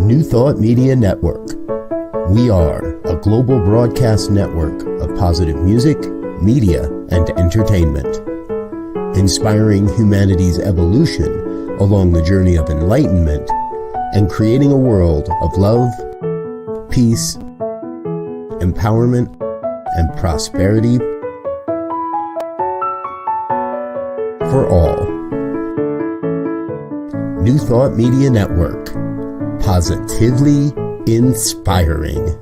New Thought Media Network. We are a global broadcast network of positive music, media, and entertainment, inspiring humanity's evolution along the journey of enlightenment and creating a world of love, peace, empowerment, and prosperity for all. New Thought Media Network. Positively inspiring.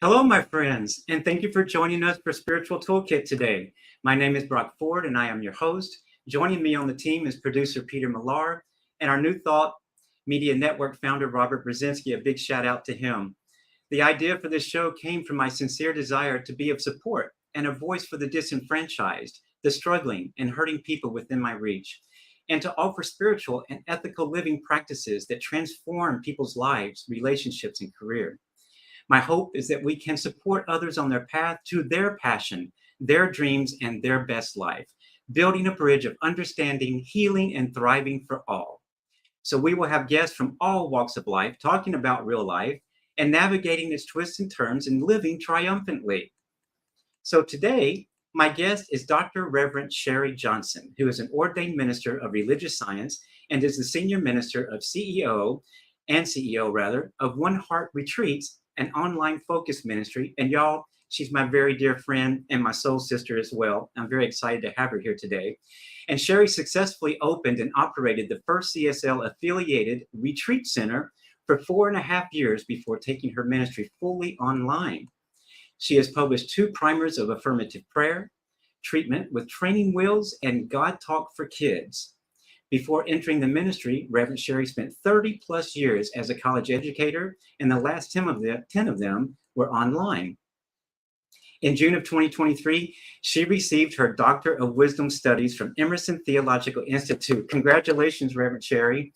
Hello, my friends, and thank you for joining us for Spiritual Toolkit today. My name is Brock Ford, and I am your host. Joining me on the team is producer Peter Millar and our New Thought Media Network founder, Robert Brzezinski. A big shout out to him. The idea for this show came from my sincere desire to be of support and a voice for the disenfranchised, the struggling, and hurting people within my reach, and to offer spiritual and ethical living practices that transform people's lives, relationships, and career. My hope is that we can support others on their path to their passion, their dreams, and their best life, building a bridge of understanding, healing, and thriving for all. So we will have guests from all walks of life talking about real life and navigating its twists and turns and living triumphantly. So today, my guest is Dr. Reverend Sharri Johnson, who is an ordained minister of religious science and is the senior minister of CEO of One Heart Retreats, an online focus ministry. And y'all, she's my very dear friend and my soul sister as well. I'm very excited to have her here today. And Sharri successfully opened and operated the first CSL affiliated retreat center for 4.5 years before taking her ministry fully online. She has published 2 primers of affirmative prayer, treatment with training wheels, and God Talk for Kids. Before entering the ministry, Reverend Sharri spent 30 plus years as a college educator, and the last 10 of them were online. In June of 2023, she received her Doctor of Wisdom Studies from Emerson Theological Institute. Congratulations, Reverend Sharri.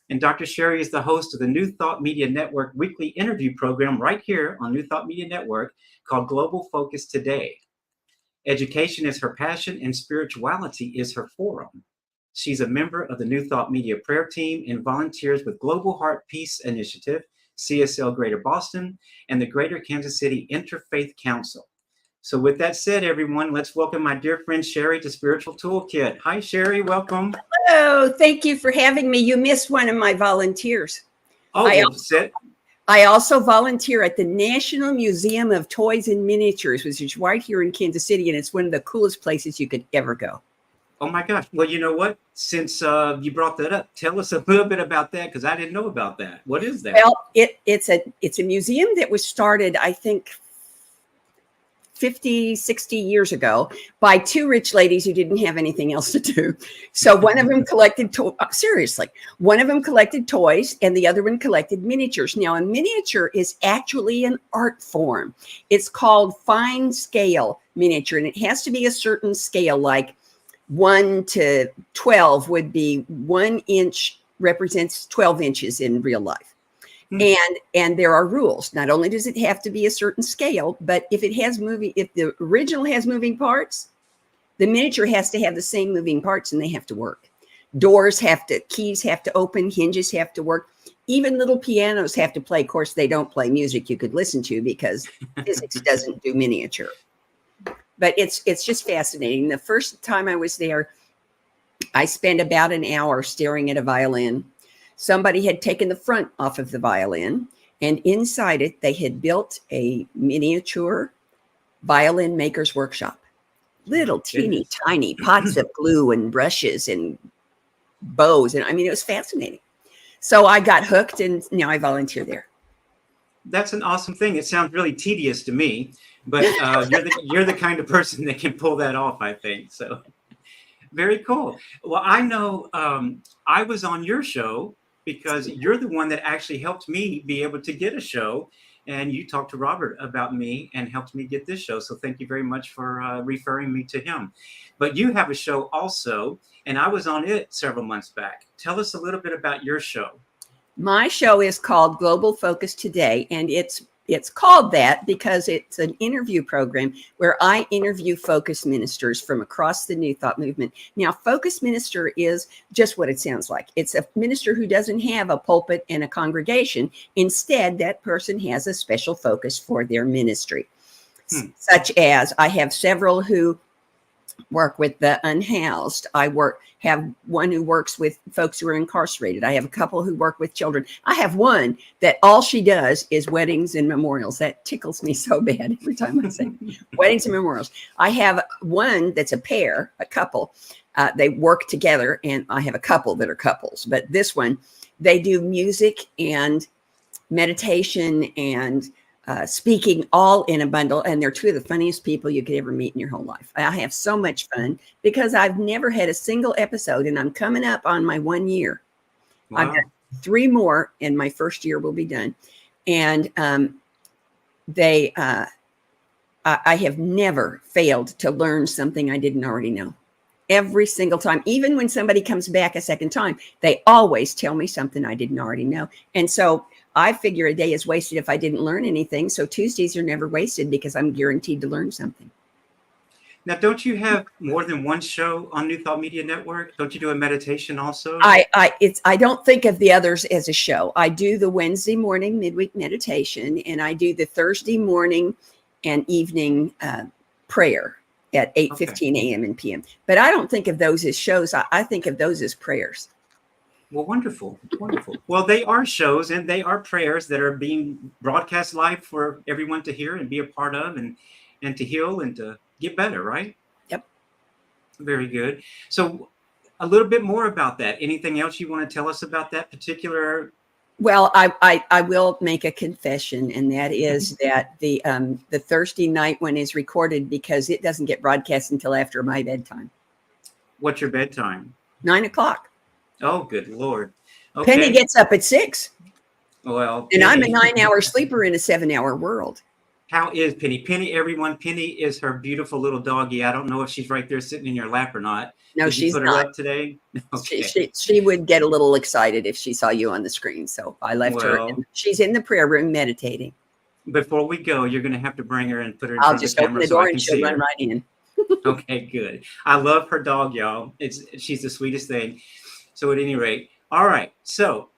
And Dr. Sharri is the host of the New Thought Media Network weekly interview program right here on New Thought Media Network called Global Focus Today. Education is her passion and spirituality is her forum. She's a member of the New Thought Media Prayer Team and volunteers with Global Heart Peace Initiative, CSL Greater Boston, and the Greater Kansas City Interfaith Council. So with that said, everyone, let's welcome my dear friend Sharri to Spiritual Toolkit. Hi, Sharri. Welcome. Hello. Thank you for having me. You missed one of my volunteers. Oh, I also volunteer at the National Museum of Toys and Miniatures, which is right here in Kansas City, and it's one of the coolest places you could ever go. Oh my gosh. Well, you know what? Since you brought that up, tell us a little bit about that, because I didn't know about that. What is that? Well, it's a museum that was started, I think, 50, 60 years ago by 2 rich ladies who didn't have anything else to do. So one of them collected, one of them collected toys and the other one collected miniatures. Now, a miniature is actually an art form. It's called fine scale miniature, and it has to be a certain scale, like 1 to 12 would be 1 inch represents 12 inches in real life. And there are rules. Not only does it have to be a certain scale, but if the original has moving parts, the miniature has to have the same moving parts and they have to work. Keys have to open, hinges have to work. Even little pianos have to play. Of course, they don't play music you could listen to because physics doesn't do miniature. But it's just fascinating. The first time I was there, I spent about an hour staring at a violin. Somebody had taken the front off of the violin, and inside it, they had built a miniature violin maker's workshop. Little teeny tiny pots of glue and brushes and bows. And I mean, it was fascinating. So I got hooked, and now I volunteer there. That's an awesome thing. It sounds really tedious to me, but you're the kind of person that can pull that off, I think. So very cool. Well, I know I was on your show because you're the one that actually helped me be able to get a show. And you talked to Robert about me and helped me get this show. So thank you very much for referring me to him. But you have a show also, and I was on it several months back. Tell us a little bit about your show. My show is called Global Focus Today, and it's called that because it's an interview program where I interview focus ministers from across the New Thought movement. Now, focus minister is just what it sounds like. It's a minister who doesn't have a pulpit and a congregation. Instead, that person has a special focus for their ministry, such as I have several who work with the unhoused. I have one who works with folks who are incarcerated. I have a couple who work with children. I have one that all she does is weddings and memorials. That tickles me so bad every time I say weddings and memorials. I have one that's a couple. They work together, and I have a couple that are couples. But this one, they do music and meditation and speaking all in a bundle, and they're two of the funniest people you could ever meet in your whole life. I have so much fun because I've never had a single episode, and I'm coming up on my 1 year. Wow. I've got 3 more, and my first year will be done. And I have never failed to learn something I didn't already know. Every single time, even when somebody comes back a second time, they always tell me something I didn't already know. And so I figure a day is wasted if I didn't learn anything. So Tuesdays are never wasted because I'm guaranteed to learn something. Now, don't you have more than one show on New Thought Media Network? Don't you do a meditation also? I don't think of the others as a show. I do the Wednesday morning midweek meditation, and I do the Thursday morning and evening prayer at 8:15 a.m. and p.m. But I don't think of those as shows. I think of those as prayers. Well, wonderful, wonderful. Well, they are shows, and they are prayers that are being broadcast live for everyone to hear and be a part of, and to heal and to get better, right? Yep. Very good. So a little bit more about that. Anything else you want to tell us about that particular? Well, I will make a confession, and that is that the Thursday night one is recorded because it doesn't get broadcast until after my bedtime. What's your bedtime? 9 o'clock. Oh, good Lord. Okay. Penny gets up at 6. Well, and I'm a 9-hour sleeper in a 7-hour world. How is Penny? Penny, everyone, Penny is her beautiful little doggie. I don't know if she's right there sitting in your lap or not. No, she's put not. Her up today? Okay. She would get a little excited if she saw you on the screen. So I left her. And she's in the prayer room meditating. Before we go, you're going to have to bring her and put her in I'll front just of the open camera the door so I and can she'll see run her. right in. Okay, good. I love her dog, y'all. She's the sweetest thing. So at any rate, all right. So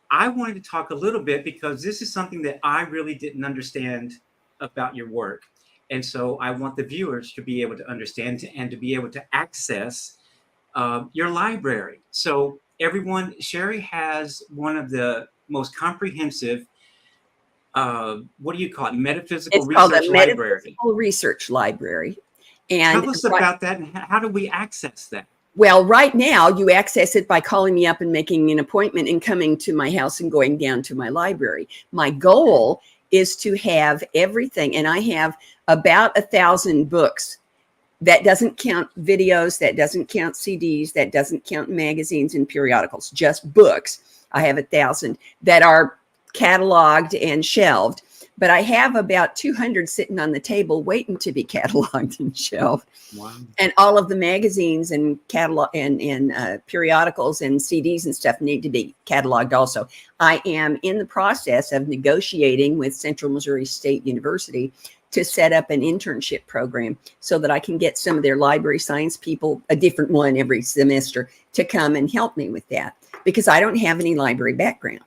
I wanted to talk a little bit because this is something that I really didn't understand about your work. And so I want the viewers to be able to understand and to be able to access your library. So everyone, Sharri has one of the most comprehensive, what do you call it? Metaphysical it's research called a library. Metaphysical research library. And tell us about that, and how do we access that? Well, right now you access it by calling me up and making an appointment and coming to my house and going down to my library. My goal is to have everything, and I have about 1,000 books. That doesn't count videos, that doesn't count CDs, that doesn't count magazines and periodicals, just books. I have 1,000 that are cataloged and shelved, but I have about 200 sitting on the table waiting to be cataloged and shelved. Wow. And all of the magazines and catalog and periodicals and CDs and stuff need to be cataloged also. I am in the process of negotiating with Central Missouri State University to set up an internship program so that I can get some of their library science people, a different one every semester, to come and help me with that, because I don't have any library background.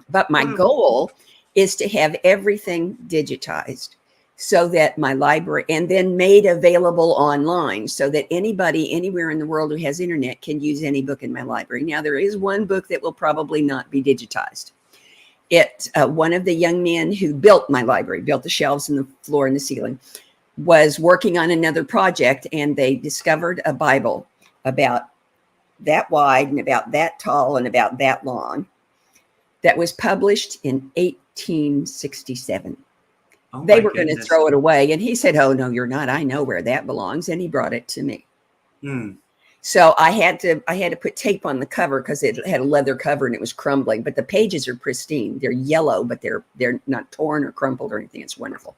But my goal is to have everything digitized so that my library, and then made available online so that anybody anywhere in the world who has internet can use any book in my library. Now, there is one book that will probably not be digitized. One of the young men who built my library, built the shelves and the floor and the ceiling, was working on another project, and they discovered a Bible about that wide and about that tall and about that long that was published in 1867. Oh, They my were going to goodness. throw it away. And he said, "Oh, no, you're not. I know where that belongs." And he brought it to me. Hmm. So I had to put tape on the cover because it had a leather cover and it was crumbling, but the pages are pristine. They're yellow, but they're not torn or crumpled or anything. It's wonderful.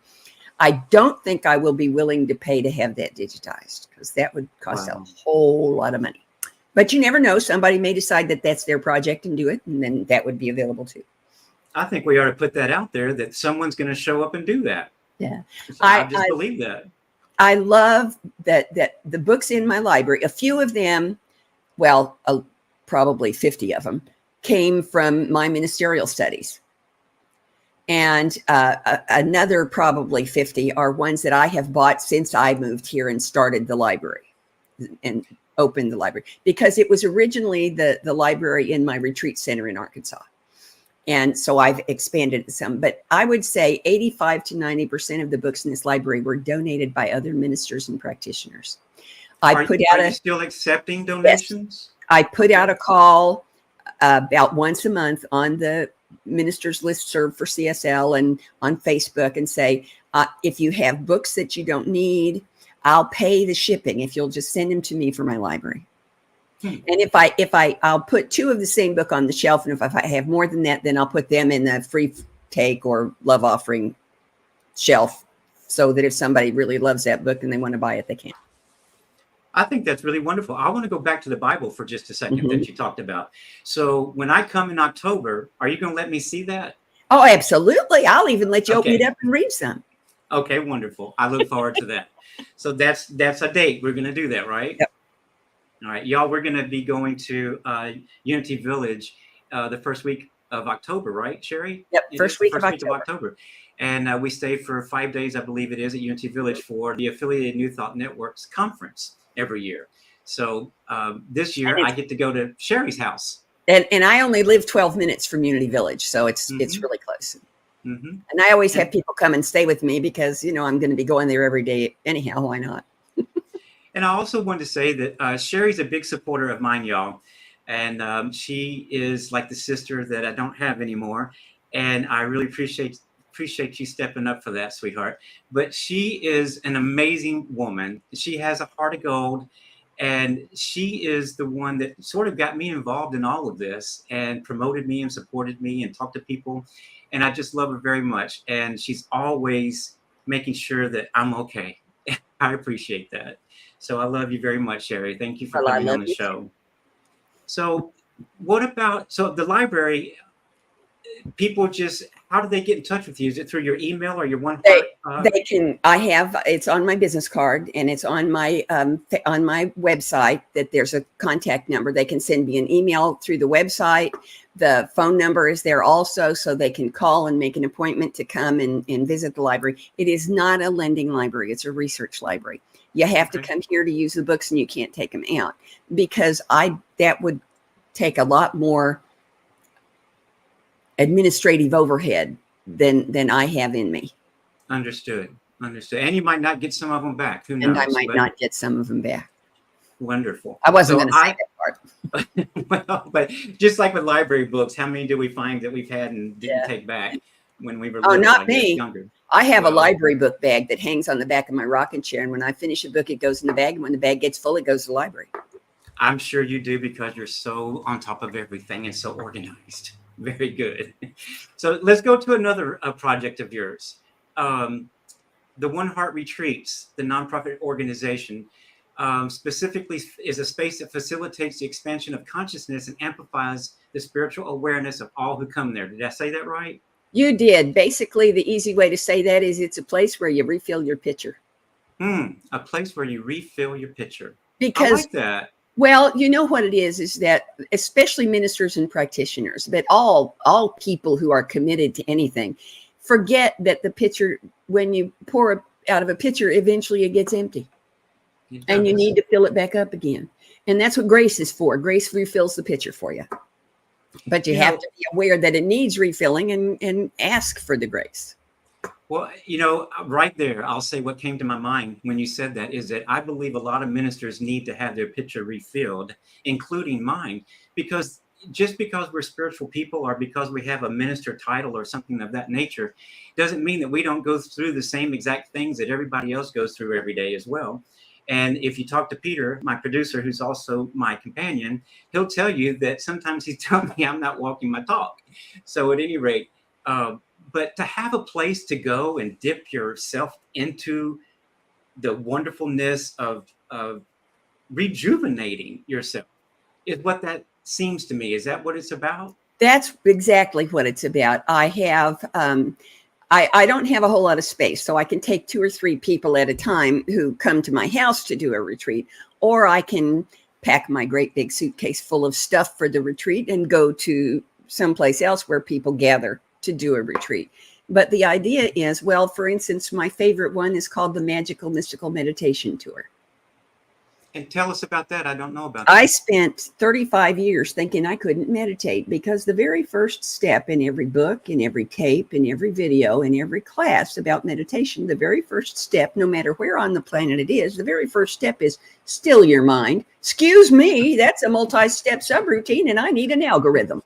I don't think I will be willing to pay to have that digitized because that would cost a whole lot of money. But you never know. Somebody may decide that that's their project and do it, and then that would be available too. I think we ought to put that out there that someone's going to show up and do that. Yeah. So I just believe that. I love that the books in my library, a few of them, well, probably 50 of them, came from my ministerial studies. And another probably 50 are ones that I have bought since I moved here and started the library and opened the library, because it was originally the library in my retreat center in Arkansas. And so I've expanded it some, but I would say 85 to 90% of the books in this library were donated by other ministers and practitioners. Are you still accepting donations? Yes, I put out a call about once a month on the ministers listserv for CSL and on Facebook and say, if you have books that you don't need, I'll pay the shipping if you'll just send them to me for my library. And I'll put two of the same book on the shelf, and if I have more than that, then I'll put them in the free take or love offering shelf, so that if somebody really loves that book and they want to buy it, they can. I think that's really wonderful. I want to go back to the Bible for just a second that you talked about. So when I come in October, are you going to let me see that? Oh, absolutely. I'll even let you open it up and read some. Okay, wonderful. I look forward to that. So that's a date. We're going to do that, right? Yep. All right, y'all, we're going to be going to Unity Village the first week of October, right, Sharri? Yep, first week of October. And we stay for 5 days, I believe it is, at Unity Village for the Affiliated New Thought Networks conference every year. So this year I get to go to Sharri's house. And I only live 12 minutes from Unity Village, so it's really close. And I always have people come and stay with me because, I'm going to be going there every day anyhow. Why not? And I also wanted to say that Sharri's a big supporter of mine, y'all. And she is like the sister that I don't have anymore. And I really appreciate you stepping up for that, sweetheart. But she is an amazing woman. She has a heart of gold. And she is the one that sort of got me involved in all of this and promoted me and supported me and talked to people. And I just love her very much. And she's always making sure that I'm okay. I appreciate that. So I love you very much, Sharri. Thank you for coming on the show. So so the library, people how do they get in touch with you? Is it through your email or your one? They can, it's on my business card and it's on my website that there's a contact number. They can send me an email through the website. The phone number is there also, so they can call and make an appointment to come and visit the library. It is not a lending library. It's a research library. You have to come here to use the books and you can't take them out because that would take a lot more administrative overhead than I have in me. Understood. And you might not get some of them back. Who knows? And I might not get some of them back. Wonderful. I wasn't going to say that part. Well, but just like with library books, how many do we find that we've had and didn't take back when we were not me. Younger? I have a library book bag that hangs on the back of my rocking chair. And when I finish a book, it goes in the bag. And when the bag gets full, it goes to the library. I'm sure you do because you're so on top of everything and so organized. Very good. So let's go to another project of yours. The One Heart Retreats, the nonprofit organization, specifically is a space that facilitates the expansion of consciousness and amplifies the spiritual awareness of all who come there. Did I say that right? You did. Basically, the easy way to say that is it's a place where you refill your pitcher. A place where you refill your pitcher. Because I like that. Well, you know what it is that especially ministers and practitioners, but all people who are committed to anything, forget that the pitcher, when you pour out of a pitcher, eventually it gets empty. And you need to fill it back up again. And that's what grace is for. Grace refills the pitcher for you. But you have to be aware that it needs refilling and ask for the grace. Well, right there, I'll say what came to my mind when you said that is that I believe a lot of ministers need to have their picture refilled, including mine, because just because we're spiritual people or because we have a minister title or something of that nature, doesn't mean that we don't go through the same exact things that everybody else goes through every day as well. And if you talk to Peter, my producer, who's also my companion, he'll tell you that sometimes he's telling me I'm not walking my talk. So at any rate, but to have a place to go and dip yourself into the wonderfulness of rejuvenating yourself is what that seems to me. Is that what it's about? That's exactly what it's about. I have, I don't have a whole lot of space, so I can take 2 or 3 people at a time who come to my house to do a retreat, or I can pack my great big suitcase full of stuff for the retreat and go to someplace else where people gather to do a retreat. But the idea is, well, for instance, my favorite one is called the Magical Mystical Meditation Tour. And tell us about that. I don't know about that. I spent 35 years thinking I couldn't meditate because the very first step in every book, in every tape, in every video, in every class about meditation, the very first step, no matter where on the planet it is, the very first step is still your mind. Excuse me, that's a multi-step subroutine and I need an algorithm.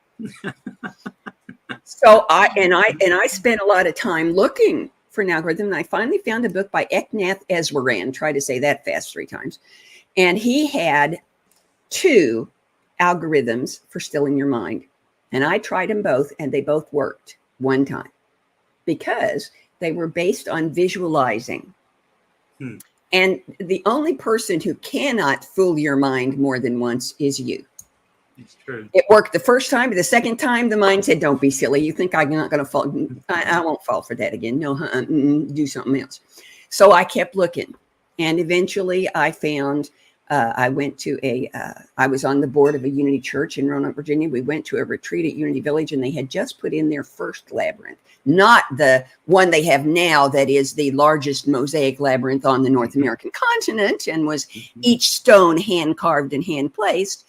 So I spent a lot of time looking for an algorithm, and I finally found a book by Eknath Eswaran. Try to say that fast 3 times. And he had 2 algorithms for stilling your mind. And I tried them both, and they both worked one time because they were based on visualizing. And the only person who cannot fool your mind more than once is you. It's true. It worked the first time, but the second time, the mind said, don't be silly. You think I'm not going to fall? I won't fall for that again. No, do something else. So I kept looking. And eventually I found, I went to I was on the board of a Unity church in Roanoke, Virginia. We went to a retreat at Unity Village, and they had just put in their first labyrinth, not the one they have now that is the largest mosaic labyrinth on the North American continent and was each stone hand carved and hand placed,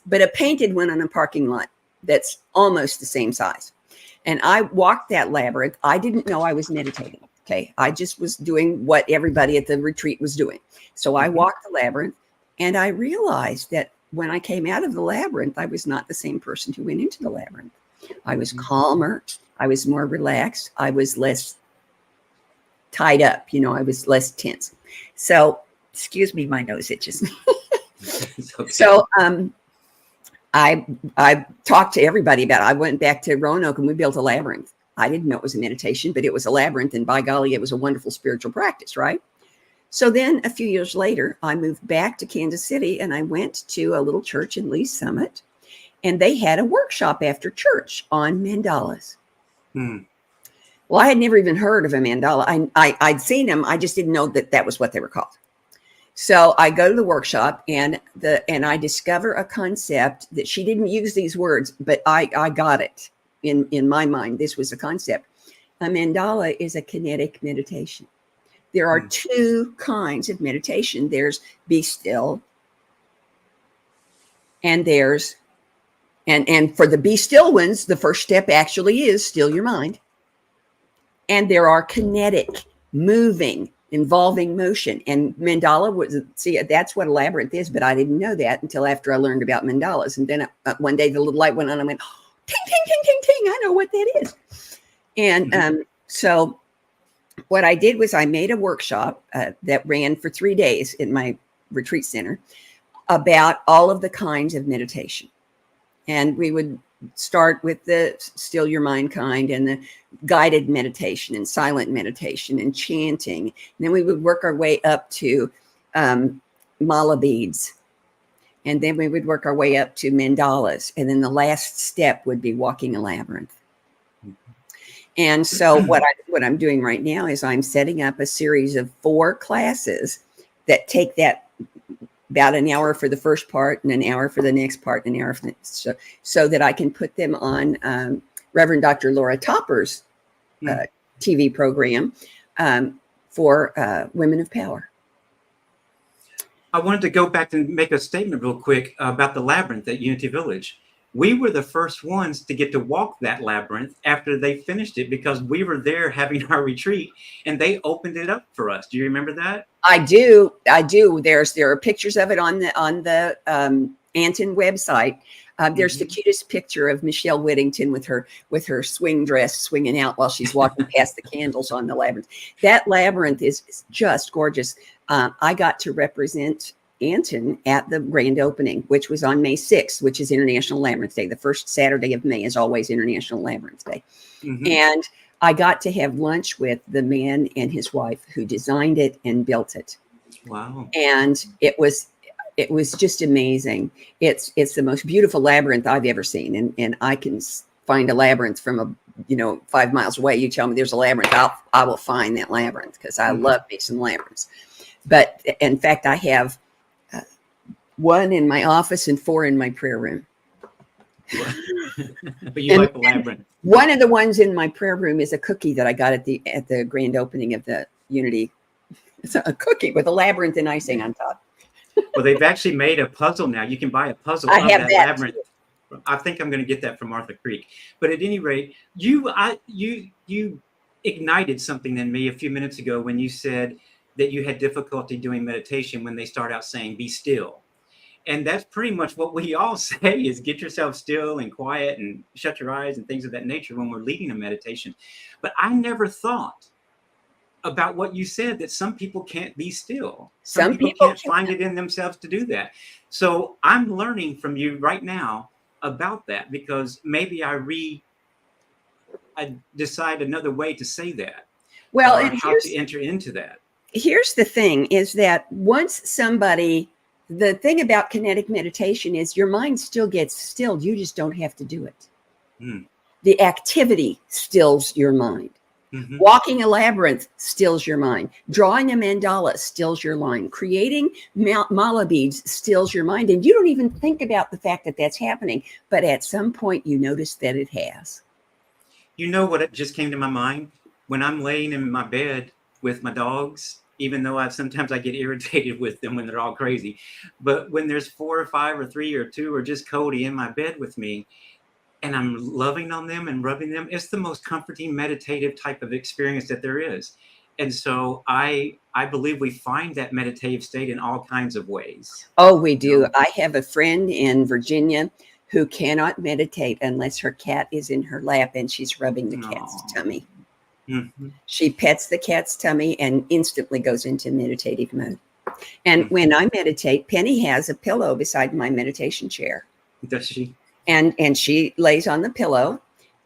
but a painted one in a parking lot that's almost the same size. And I walked that labyrinth. I didn't know I was meditating. Okay. I just was doing what everybody at the retreat was doing. So I walked the labyrinth, and I realized that when I came out of the labyrinth, I was not the same person who went into the labyrinth. I was calmer. I was more relaxed. I was less tied up. I was less tense. So, excuse me, my nose itches. Okay. So, I talked to everybody about it. I went back to Roanoke and we built a labyrinth. I didn't know it was a meditation, but it was a labyrinth. And by golly, it was a wonderful spiritual practice, right? So then a few years later, I moved back to Kansas City and I went to a little church in Lee Summit. And they had a workshop after church on mandalas. Well, I had never even heard of a mandala. I'd seen them. I just didn't know that was what they were called. So I go to the workshop and I discover a concept that she didn't use these words, but I got it in my mind. This was a concept. A mandala is a kinetic meditation. There are 2 kinds of meditation. There's be still, and there's and for the be still ones, the first step actually is still your mind. And there are kinetic, moving, involving motion. And mandala that's what a labyrinth is, but I didn't know that until after I learned about mandalas. And then one day the little light went on and I went, oh, ting, ting, ting, ting, ting. I know what that is. And so what I did was I made a workshop that ran for 3 days in my retreat center about all of the kinds of meditation. And we would start with the still your mind kind and the guided meditation and silent meditation and chanting. And then we would work our way up to mala beads. And then we would work our way up to mandalas. And then the last step would be walking a labyrinth. And so what I'm doing right now is I'm setting up a series of 4 classes that take that about an hour for the first part and an hour for the next part and an hour for the next, so that I can put them on Reverend Dr. Laura Topper's TV program for Women of Power. I wanted to go back and make a statement real quick about the labyrinth at Unity Village. we were the first ones to get to walk that labyrinth after they finished it, because we were there having our retreat and they opened it up for us. Do you remember that? I do. There are pictures of it on the Anton website. There's the cutest picture of Michelle Whittington with her swing dress swinging out while she's walking past the candles on the labyrinth. That labyrinth is just gorgeous. I got to represent Anton at the grand opening, which was on May 6th, which is International Labyrinth Day. The first Saturday of May is always International Labyrinth Day. And I got to have lunch with the man and his wife who designed it and built it. Wow. And it was just amazing. It's the most beautiful labyrinth I've ever seen. And I can find a labyrinth from 5 miles away. You tell me there's a labyrinth, I will find that labyrinth, because I love fixing labyrinths. But in fact, I have 1 in my office and 4 in my prayer room. But you like the labyrinth. One of the ones in my prayer room is a cookie that I got at the grand opening of the Unity. It's a cookie with a labyrinth and icing on top. Well, they've actually made a puzzle now. You can buy a puzzle of that labyrinth. Too. I think I'm going to get that from Martha Creek. But at any rate, you ignited something in me a few minutes ago when you said that you had difficulty doing meditation when they start out saying, be still. And that's pretty much what we all say, is get yourself still and quiet and shut your eyes and things of that nature when we're leading a meditation. But I never thought about what you said, that some people can't be still. Some people can't find it in themselves to do that. So I'm learning from you right now about that, because maybe I decide another way to say that. Well, and how to enter into that. Here's the thing, is that the thing about kinetic meditation is your mind still gets stilled. You just don't have to do it. The activity stills your mind. Walking a labyrinth stills your mind. Drawing a mandala stills your mind. Creating mala beads stills your mind. And you don't even think about the fact that that's happening. But at some point, you notice that it has. You know what just came to my mind? When I'm laying in my bed with my dogs, even though sometimes I get irritated with them when they're all crazy. But when there's 4 or 5 or 3 or 2 or just Cody in my bed with me, and I'm loving on them and rubbing them, it's the most comforting, meditative type of experience that there is. And so I believe we find that meditative state in all kinds of ways. Oh, we do. I have a friend in Virginia who cannot meditate unless her cat is in her lap and she's rubbing the cat's tummy. She pets the cat's tummy and instantly goes into meditative mode. And when I meditate, Penny has a pillow beside my meditation chair. Does she? And she lays on the pillow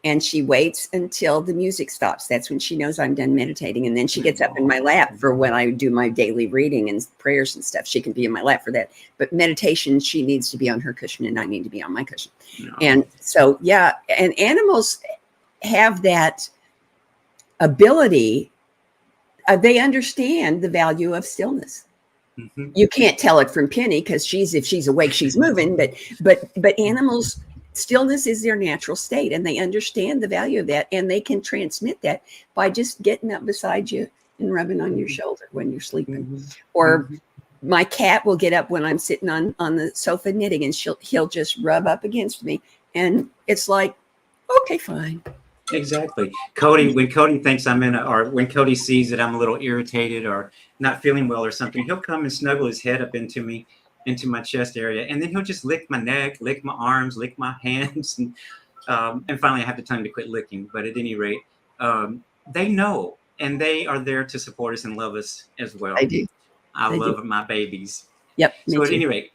and she waits until the music stops. That's when she knows I'm done meditating. And then she gets up in my lap for when I do my daily reading and prayers and stuff. She can be in my lap for that. But meditation, she needs to be on her cushion and I need to be on my cushion. No. And so, yeah, and animals have that ability. They understand the value of stillness. You can't tell it from Penny because if she's awake, she's moving. But animals, stillness is their natural state, and they understand the value of that, and they can transmit that by just getting up beside you and rubbing on your shoulder when you're sleeping. Or my cat will get up when I'm sitting on the sofa knitting, and he'll just rub up against me, and it's like, okay, fine. Exactly. Cody, when Cody thinks or when Cody sees that I'm a little irritated or not feeling well or something, he'll come and snuggle his head up into my chest area. And then he'll just lick my neck, lick my arms, lick my hands. And finally I have the time to quit licking. But at any rate, they know, and they are there to support us and love us as well. I do. I love my babies. Yep. So at any rate,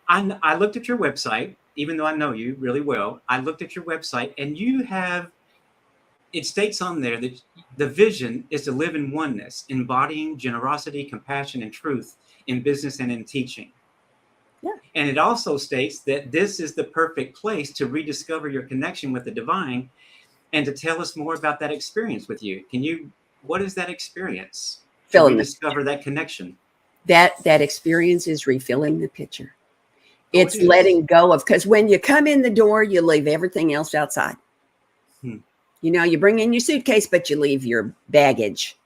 I looked at your website, even though I know you really well. I looked at your website, and it states on there that the vision is to live in oneness, embodying generosity, compassion, and truth in business and in teaching. Yeah. And it also states that this is the perfect place to rediscover your connection with the divine and to tell us more about that experience with you. What is that experience? To rediscover that connection. That experience is refilling the pitcher. It's letting go of, because when you come in the door, you leave everything else outside. You bring in your suitcase, but you leave your baggage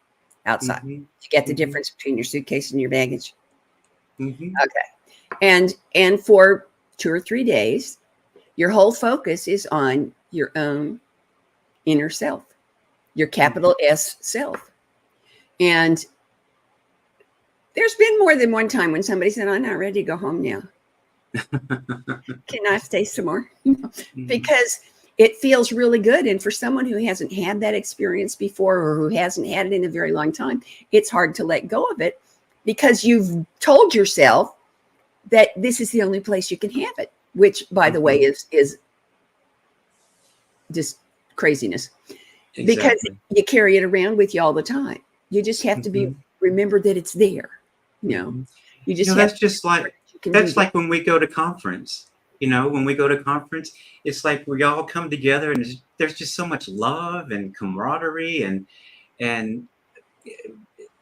outside. You get the difference between your suitcase and your baggage. Okay. And for 2 or 3 days, Your whole focus is on your own inner self, your capital S self. And there's been more than one time when somebody said, I'm not ready to go home now. Can I stay some more? Because it feels really good. And for someone who hasn't had that experience before, or who hasn't had it in a very long time, it's hard to let go of it, because you've told yourself that this is the only place you can have it, which, by the way, is just craziness. Exactly. Because you carry it around with you all the time. You just have to remember that it's there. You just that's just like, that's like when we go to conference. When we go to conference, it's like we all come together, and there's just so much love and camaraderie, and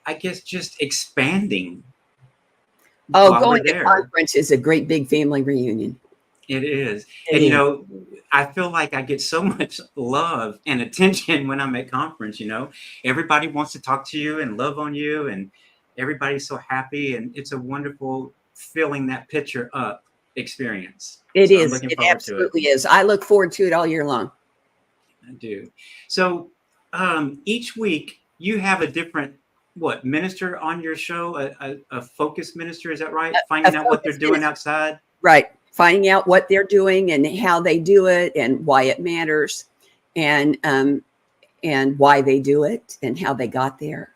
I guess just expanding. Going to conference is a great big family reunion. It is. And, I feel like I get so much love and attention when I'm at conference. Everybody wants to talk to you and love on you, and everybody's so happy. And it's a wonderful filling that picture up experience. It is. It absolutely is. I look forward to it all year long. I do. So each week you have a different minister on your show, a focus minister, is that right? Finding out what they're doing outside. Right. Finding out what they're doing and how they do it and why it matters, and why they do it and how they got there.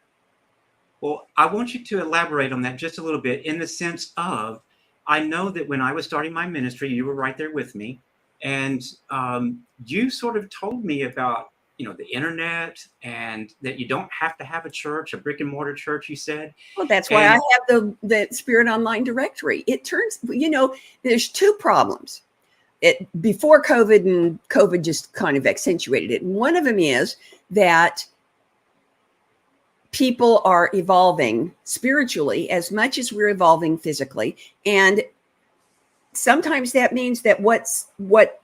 Well, I want you to elaborate on that just a little bit, in the sense of, I know that when I was starting my ministry, you were right there with me, and you sort of told me about, the internet, and that you don't have to have a church, a brick and mortar church, you said. Well, that's why I have the Spirit Online Directory. It turns, there's two problems. Before COVID, and COVID just kind of accentuated it. And one of them is that people are evolving spiritually as much as we're evolving physically. And sometimes that means that what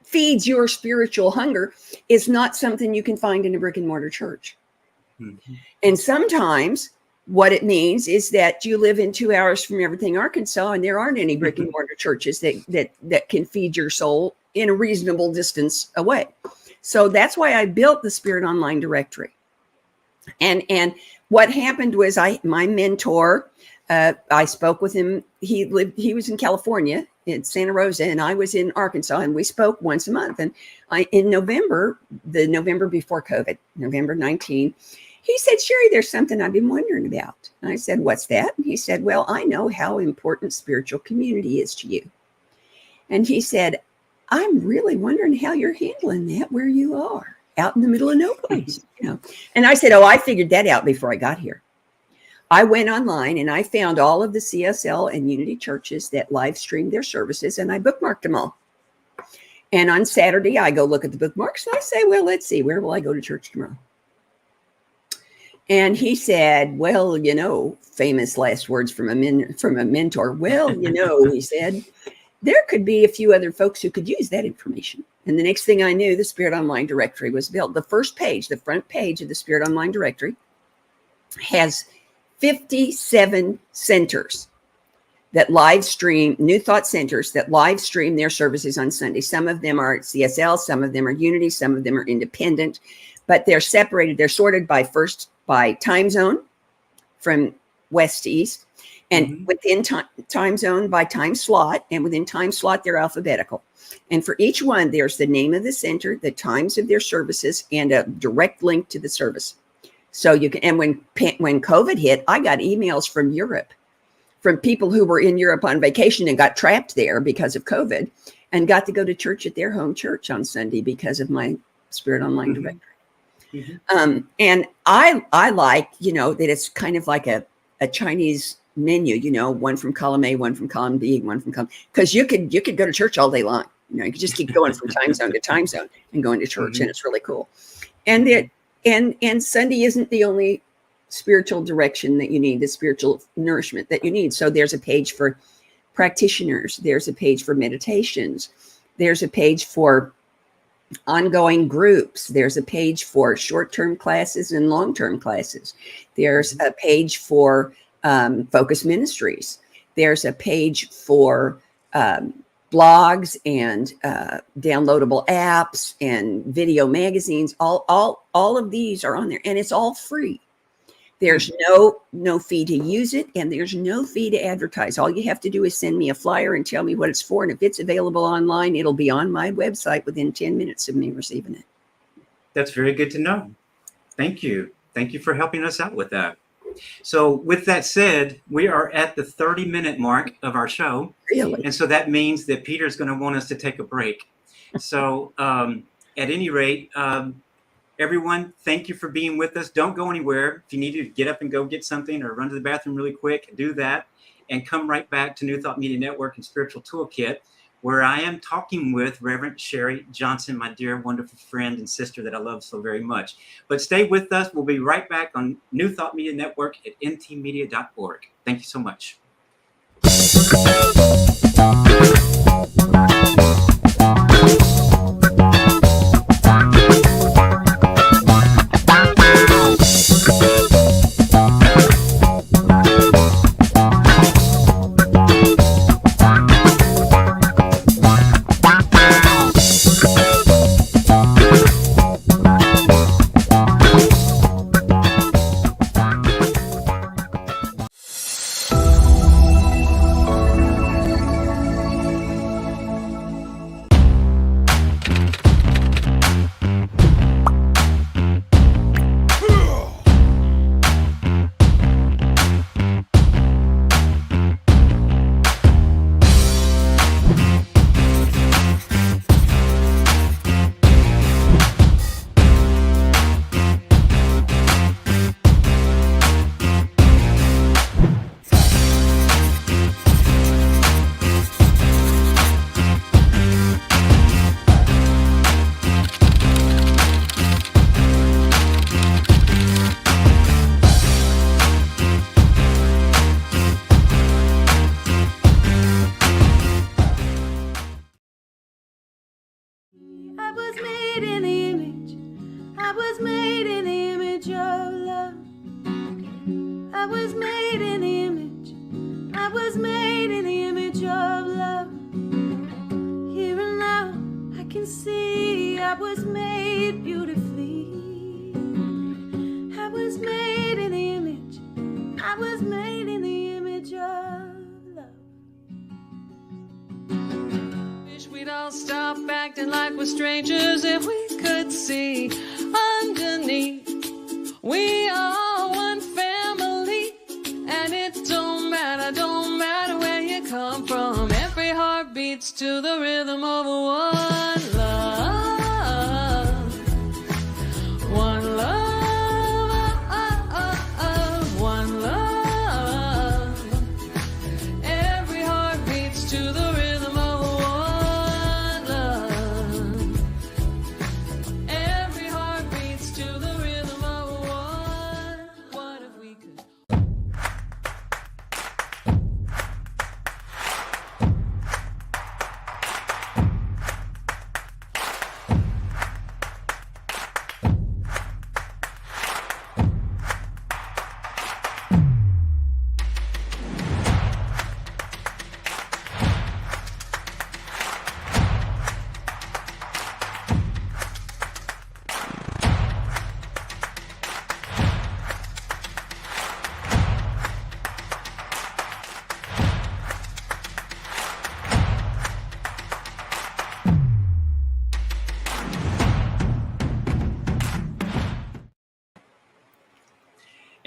feeds your spiritual hunger is not something you can find in a brick and mortar church. And sometimes what it means is that you live in 2 hours from everything Arkansas, and there aren't any brick and mortar churches that can feed your soul in a reasonable distance away. So that's why I built the Spirit Online Directory. And what happened was, my mentor, I spoke with him. He was in California, in Santa Rosa, and I was in Arkansas, and we spoke once a month. And in November, the November before COVID, November 19, he said, Sharri, there's something I've been wondering about. And I said, what's that? And he said, well, I know how important spiritual community is to you. And he said, I'm really wondering how you're handling that where you are, out in the middle of no place. And I said, I figured that out before I got here. I went online and I found all of the CSL and Unity churches that live streamed their services, and I bookmarked them all. And on Saturday, I go look at the bookmarks and I say, well, let's see, where will I go to church tomorrow? And he said, well, famous last words from a mentor. Well, he said, there could be a few other folks who could use that information. And the next thing I knew, the Spirit Online Directory was built. The first page, the front page of the Spirit Online Directory has 57 centers that live stream, New Thought centers that live stream their services on Sunday. Some of them are CSL, some of them are Unity, some of them are independent, but they're separated. They're sorted by time zone, from west to east, and within time zone by time slot, and within time slot, they're alphabetical. And for each one, there's the name of the center, the times of their services, and a direct link to the service. So you can, and when COVID hit, I got emails from Europe, from people who were in Europe on vacation and got trapped there because of COVID, and got to go to church at their home church on Sunday because of my Spirit Online Directory. And I like, that it's kind of like a Chinese menu, one from column A, one from column B, one from column, because you could go to church all day long. You could just keep going from time zone to time zone and going to church, and it's really cool. And And Sunday isn't the only spiritual direction that you need, the spiritual nourishment that you need. So there's a page for practitioners. There's a page for meditations. There's a page for ongoing groups. There's a page for short-term classes and long-term classes. There's a page for focus ministries. There's a page for blogs and downloadable apps and video magazines. All of these are on there, and it's all free. There's no fee to use it, and there's no fee to advertise. All you have to do is send me a flyer and tell me what it's for. And if it's available online, it'll be on my website within 10 minutes of me receiving it. That's very good to know. Thank you. Thank you for helping us out with that. So with that said, we are at the 30-minute mark of our show. Really? And so that means that Peter's going to want us to take a break. So at any rate, everyone, thank you for being with us. Don't go anywhere. If you need to get up and go get something or run to the bathroom really quick, do that. And come right back to New Thought Media Network and Spiritual Toolkit, where I am talking with Reverend Sharri Johnson, my dear, wonderful friend and sister that I love so very much. But stay with us. We'll be right back on New Thought Media Network at ntmedia.org. Thank you so much.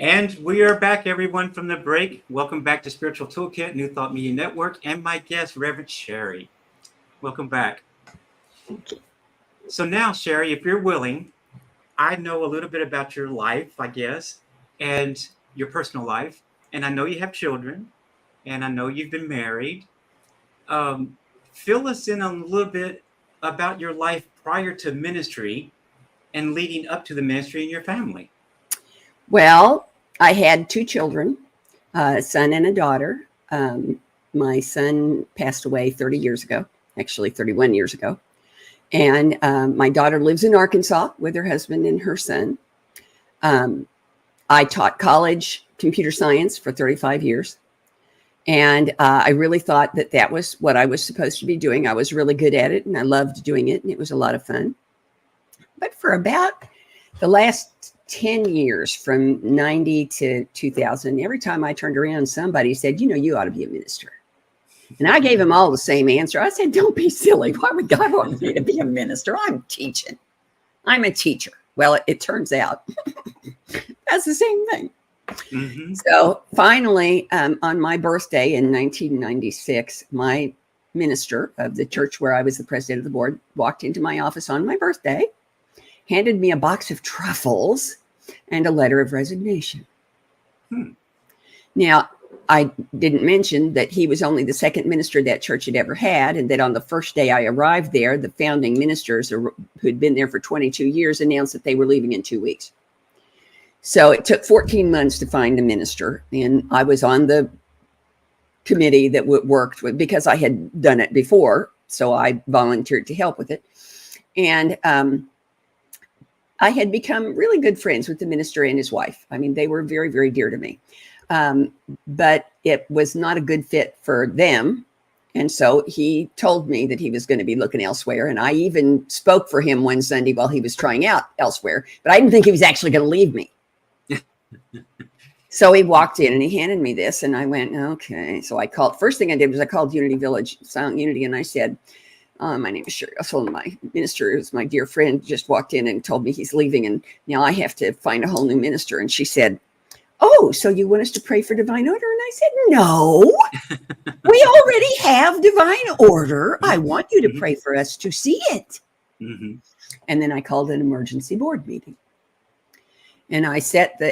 And we are back, everyone, from the break. Welcome back to Spiritual Toolkit, New Thought Media Network, and my guest, Reverend Sharri. Welcome back. So now, Sharri, if you're willing, I know a little bit about your life, I guess, and your personal life. And I know you have children, and I know you've been married. Fill us in a little bit about your life prior to ministry and leading up to the ministry in your family. Well, I had two children, a son and a daughter. My son passed away 30 years ago, actually 31 years ago. And my daughter lives in Arkansas with her husband and her son. I taught college computer science for 35 years. And I really thought that that was what I was supposed to be doing. I was really good at it, and I loved doing it, and it was a lot of fun. But for about the last 10 years, from 90 to 2000, every time I turned around, somebody said, you ought to be a minister. And I gave them all the same answer. I said, don't be silly. Why would God want me to be a minister? I'm teaching. I'm a teacher. Well, it turns out that's the same thing. Mm-hmm. So finally, on my birthday in 1996, my minister of the church where I was the president of the board walked into my office on my birthday, handed me a box of truffles and a letter of resignation. Now, I didn't mention that he was only the second minister that church had ever had, and that on the first day I arrived there, the founding ministers who'd been there for 22 years announced that they were leaving in 2 weeks. So it took 14 months to find a minister, and I was on the committee that worked with, because I had done it before, so I volunteered to help with it. And I had become really good friends with the minister and his wife. I mean, they were very, very dear to me. But it was not a good fit for them. And so he told me that he was going to be looking elsewhere. And I even spoke for him one Sunday while he was trying out elsewhere, but I didn't think he was actually going to leave me. So he walked in and he handed me this, and I went, okay. So I called, first thing I did was I called Unity Village, Silent Unity. And I said, my name is Sharri. I told him my minister, who's my dear friend, just walked in and told me he's leaving, and now I have to find a whole new minister. And she said, oh, so you want us to pray for divine order? And I said, no, we already have divine order. I want you to pray for us to see it. Mm-hmm. And then I called an emergency board meeting. And I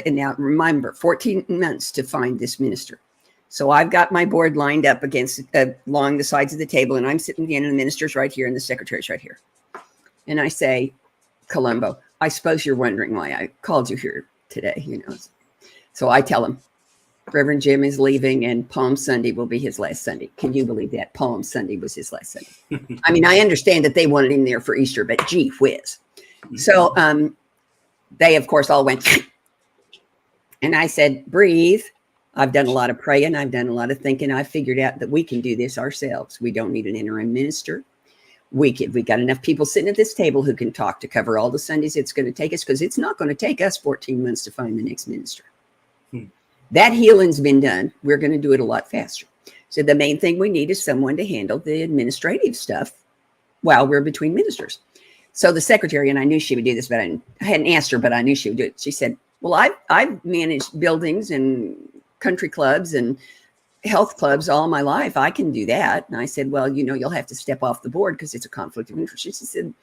and now remember, 14 months to find this minister. So I've got my board lined up along the sides of the table, and I'm sitting at the end, and the minister's right here, and the secretary's right here. And I say, Colombo, I suppose you're wondering why I called you here today, So I tell him, Reverend Jim is leaving, and Palm Sunday will be his last Sunday. Can you believe that? Palm Sunday was his last Sunday. I mean, I understand that they wanted him there for Easter, but gee whiz. So they, of course, all went. And I said, breathe. I've done a lot of praying. I've done a lot of thinking. I figured out that we can do this ourselves. We don't need an interim minister. We got enough people sitting at this table who can talk to cover all the Sundays it's going to take us, because it's not going to take us 14 months to find the next minister. That healing's been done. We're going to do it a lot faster. So the main thing we need is someone to handle the administrative stuff while we're between ministers. So the secretary, and I knew she would do this, but I hadn't asked her, but I knew she would do it. She said, well, I've managed buildings and country clubs and health clubs all my life. I can do that. And I said, well, you'll have to step off the board because it's a conflict of interest. She said,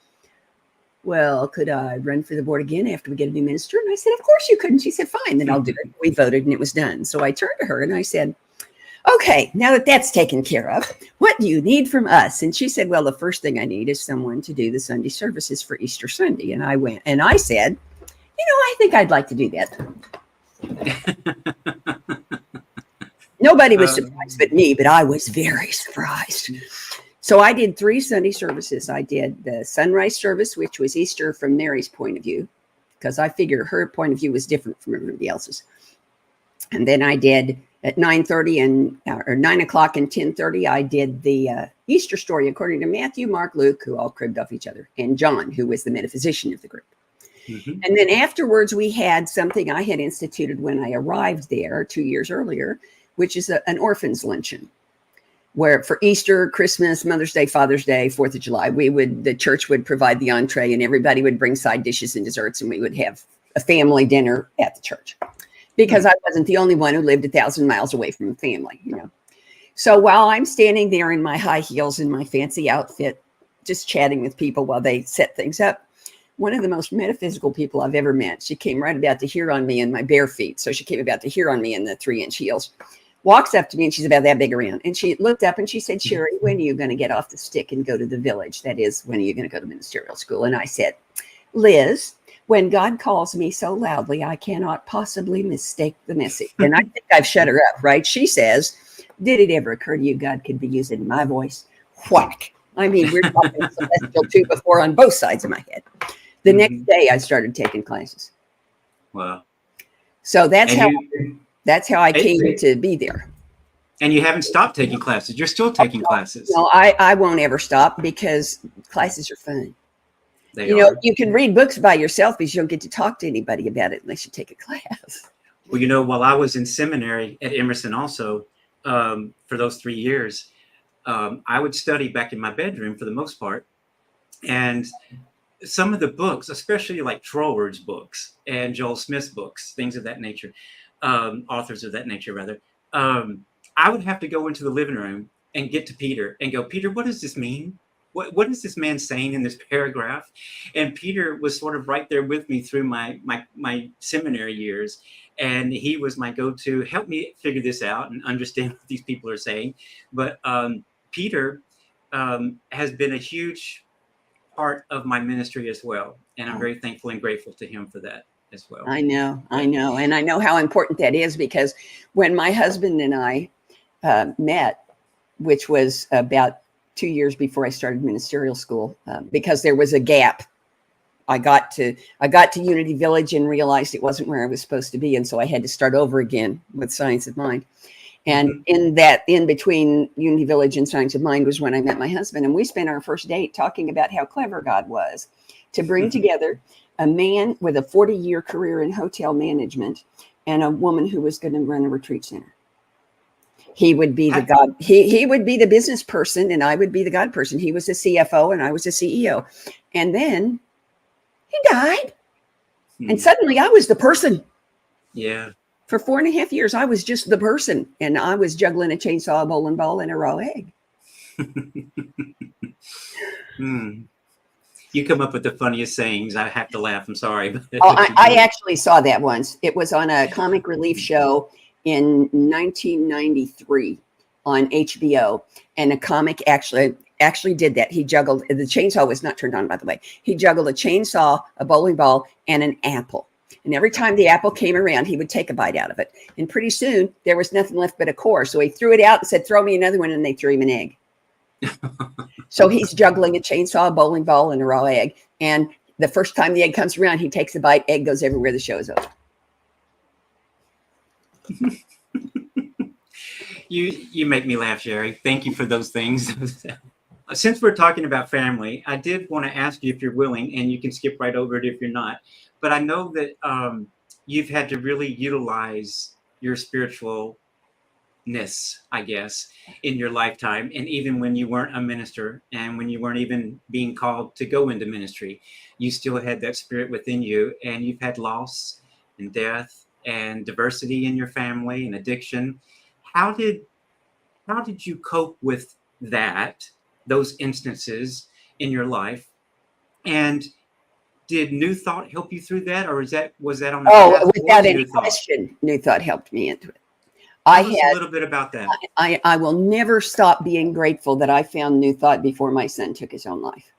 well, could I run for the board again after we get a new minister? And I said, of course you could. And she said, fine, then I'll do it. We voted and it was done. So I turned to her and I said, okay, now that that's taken care of, what do you need from us? And she said, well, the first thing I need is someone to do the Sunday services for Easter Sunday. And I went, and I said, I think I'd like to do that. Nobody was surprised but me, but I was very surprised. So I did 3 Sunday services. I did the sunrise service, which was Easter from Mary's point of view, because I figure her point of view was different from everybody else's. And then I did at 9:30 or 9 o'clock and 10:30, I did the Easter story according to Matthew, Mark, Luke, who all cribbed off each other, and John, who was the metaphysician of the group. Mm-hmm. And then afterwards, we had something I had instituted when I arrived there 2 years earlier, which is an orphans luncheon, where for Easter, Christmas, Mother's Day, Father's Day, 4th of July, the church would provide the entree, and everybody would bring side dishes and desserts, and we would have a family dinner at the church, because I wasn't the only one who lived 1,000 miles away from a family, So while I'm standing there in my high heels and my fancy outfit, just chatting with people while they set things up, one of the most metaphysical people I've ever met, she came right about to hear on me in my bare feet. So she came about to hear on me in the 3-inch heels, walks up to me, and she's about that big around. And she looked up and she said, Sharri, when are you going to get off the stick and go to the village? That is, when are you going to go to ministerial school? And I said, Liz, when God calls me so loudly, I cannot possibly mistake the message. And I think I've shut her up, right? She says, did it ever occur to you God could be using my voice? Whack. I mean, we're talking celestial 2 before on both sides of my head. The next day I started taking classes. Wow. So that's how I came to be there. And you haven't stopped taking classes. You're still taking classes. No, I won't ever stop because classes are fun. They You know, are. you can read books by yourself because you don't get to talk to anybody about it unless you take a class. Well, you know, while I was in seminary at Emerson also, for those 3 years, I would study back in my bedroom for the most part. And some of the books, especially like Troward's books and Joel Smith's books, things of that nature, authors of that nature, rather, I would have to go into the living room and get to Peter and go, Peter, what does this mean? What is this man saying in this paragraph? And Peter was sort of right there with me through my seminary years. And he was my go-to, help me figure this out and understand what these people are saying. But Peter has been a huge part of my ministry as well. And I'm very thankful and grateful to him for that as well. I know. And I know how important that is because when my husband and I met, which was about 2 years before I started ministerial school, because there was a gap. I got to Unity Village and realized it wasn't where I was supposed to be. And so I had to start over again with Science of Mind. And in between Unity Village and Science of Mind was when I met my husband. And we spent our first date talking about how clever God was to bring together a man with a 40-year career in hotel management and a woman who was going to run a retreat center. He would be the God. He would be the business person, and I would be the God person. He was the CFO, and I was the CEO. And then he died, and suddenly I was the person. Yeah. For 4.5 years, I was just the person, and I was juggling a chainsaw, a bowling ball, and a raw egg. You come up with the funniest sayings. I have to laugh. I'm sorry. I actually saw that once. It was on a comic relief show in 1993 on HBO, and a comic actually did that. He juggled, the chainsaw was not turned on, by the way. He juggled a chainsaw, a bowling ball, and an apple. And every time the apple came around, he would take a bite out of it. And pretty soon there was nothing left but a core. So he threw it out and said, throw me another one. And they threw him an egg. So he's juggling a chainsaw, a bowling ball, and a raw egg. And the first time the egg comes around, he takes a bite, egg goes everywhere, the show is over. You make me laugh, Sharri. Thank you for those things. Since we're talking about family, I did want to ask you if you're willing, and you can skip right over it if you're not. But I know that you've had to really utilize your spiritualness, I guess, in your lifetime. And even when you weren't a minister and when you weren't even being called to go into ministry, you still had that spirit within you. And you've had loss and death and diversity in your family and addiction. How did you cope with that, those instances in your life? And did New Thought help you through that, or was that on the path without any New Thought? question, New Thought helped me into it. Tell us a little bit about that. I will never stop being grateful that I found New Thought before my son took his own life.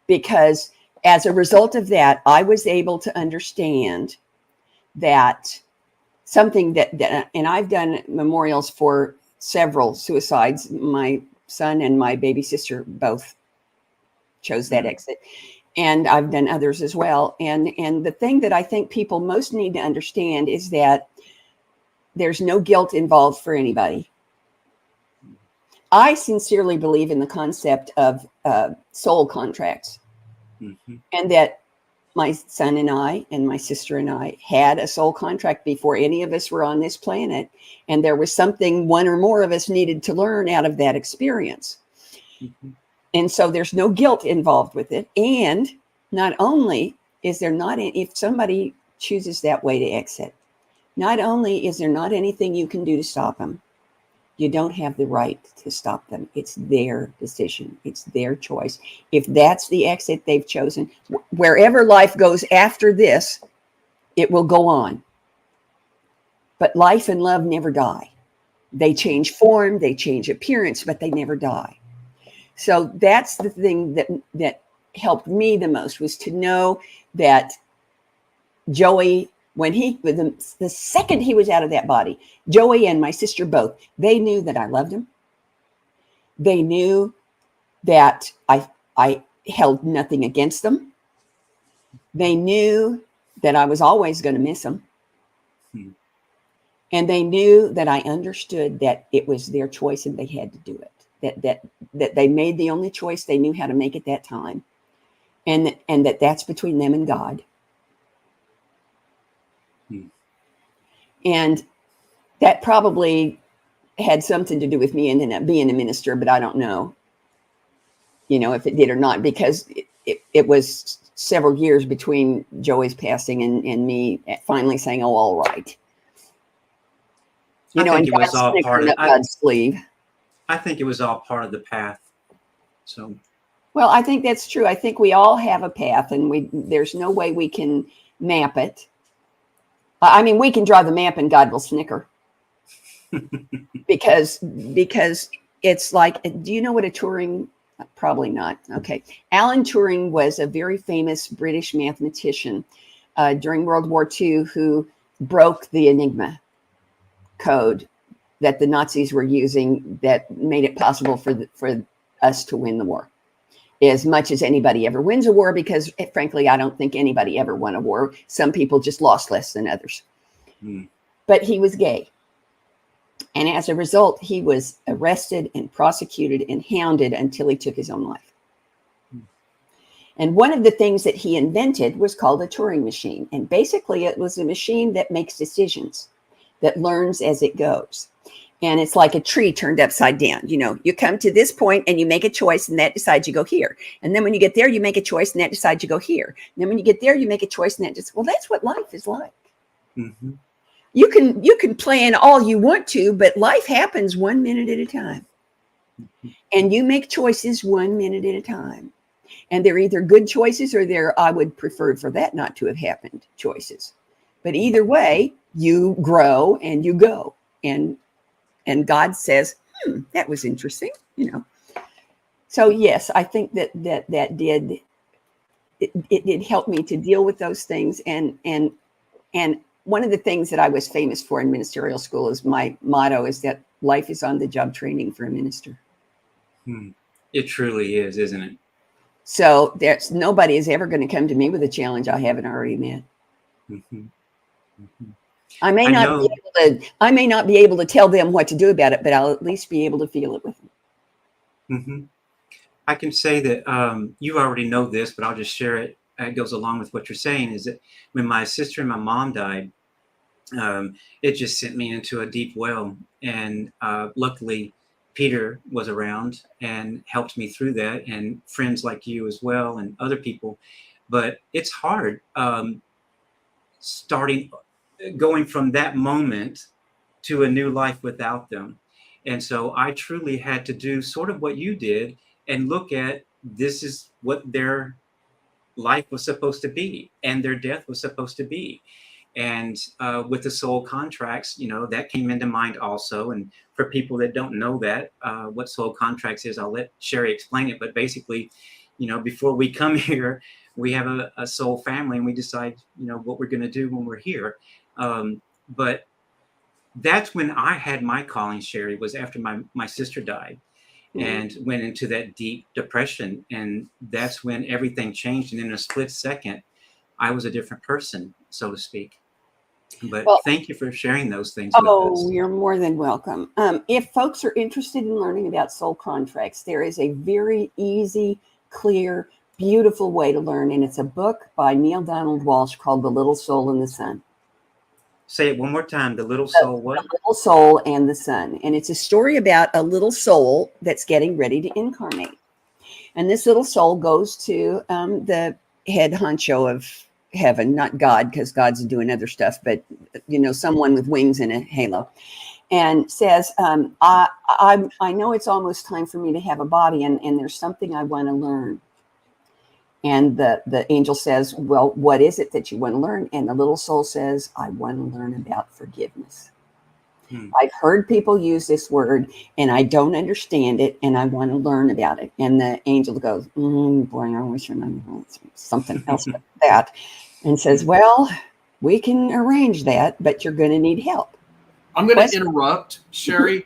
Because as a result of that, I was able to understand that something that and I've done memorials for several suicides. My son and my baby sister both chose that exit. And I've done others as well. And the thing that I think people most need to understand is that there's no guilt involved for anybody. I sincerely believe in the concept of soul contracts, and that my son and I and my sister and I had a soul contract before any of us were on this planet. And there was something one or more of us needed to learn out of that experience. And so there's no guilt involved with it. And not only is there not, if somebody chooses that way to exit, not only is there not anything you can do to stop them, you don't have the right to stop them. It's their decision. It's their choice. If that's the exit they've chosen, wherever life goes after this, it will go on. But life and love never die. They change form, they change appearance, but they never die. So that's the thing that helped me the most, was to know that Joey, when the second he was out of that body, Joey and my sister both, they knew that I loved him. They knew that I held nothing against them. They knew that I was always going to miss them. And they knew that I understood that it was their choice and they had to do it. That they made the only choice they knew how to make at that time, and that's between them and God. And that probably had something to do with me ending up being a minister, but I don't know, if it did or not, because it was several years between Joey's passing and me finally saying, "Oh, all right." I think it was all part of God's sleeve. I think it was all part of the path. So, well, I think that's true. I think we all have a path, and there's no way we can map it. I mean, we can draw the map, and God will snicker because it's like, do you know what a Turing? Probably not. Okay, Alan Turing was a very famous British mathematician during World War II who broke the Enigma code that the Nazis were using that made it possible for us to win the war. As much as anybody ever wins a war, because frankly, I don't think anybody ever won a war. Some people just lost less than others. But he was gay. And as a result, he was arrested and prosecuted and hounded until he took his own life. And one of the things that he invented was called a Turing machine. And basically, it was a machine that makes decisions, that learns as it goes. And it's like a tree turned upside down. You come to this point and you make a choice, and that decides you go here. And then when you get there, you make a choice, and that decides you go here. And then when you get there, you make a choice, and that's what life is like. Mm-hmm. You can plan all you want to, but life happens 1 minute at a time. Mm-hmm. And you make choices 1 minute at a time. And they're either good choices or I would prefer for that not to have happened choices. But either way, you grow and you go. And God says, that was interesting, So yes, I think that did it did help me to deal with those things. And one of the things that I was famous for in ministerial school is my motto is that life is on the job training for a minister. It truly is, isn't it? So nobody is ever going to come to me with a challenge I haven't already met. Mm-hmm. Mm-hmm. I may not be able to tell them what to do about it, but I'll at least be able to feel it with them. Mm-hmm. I can say that you already know this, but I'll just share it. It goes along with what you're saying, is that when my sister and my mom died, it just sent me into a deep well. And luckily, Peter was around and helped me through that, and friends like you as well, and other people. But it's hard going from that moment to a new life without them. And so I truly had to do sort of what you did and look at, this is what their life was supposed to be and their death was supposed to be. And with the soul contracts, that came into mind also. And for people that don't know that, what soul contracts is, I'll let Sharri explain it. But basically, before we come here, we have a soul family, and we decide, what we're going to do when we're here. But that's when I had my calling, Sharri, was after my sister died. And went into that deep depression. And that's when everything changed. And in a split second, I was a different person, so to speak. But thank you for sharing those things with us. Oh, you're more than welcome. If folks are interested in learning about soul contracts, there is a very easy, clear, beautiful way to learn. And it's a book by Neil Donald Walsh called The Little Soul and the Sun. Say it one more time. The Little Soul what? The Little Soul and the Sun. And it's a story about a little soul that's getting ready to incarnate. And this little soul goes to the head honcho of heaven, not God, because God's doing other stuff, but, someone with wings and a halo, and says, I know it's almost time for me to have a body, and there's something I want to learn. And the angel says, well, what is it that you want to learn? And the little soul says, I want to learn about forgiveness. I've heard people use this word and I don't understand it, and I want to learn about it. And the angel goes, boy, I wish I knew something else but that. And says, well, we can arrange that, but you're going to need help. I'm going to interrupt, Sharri.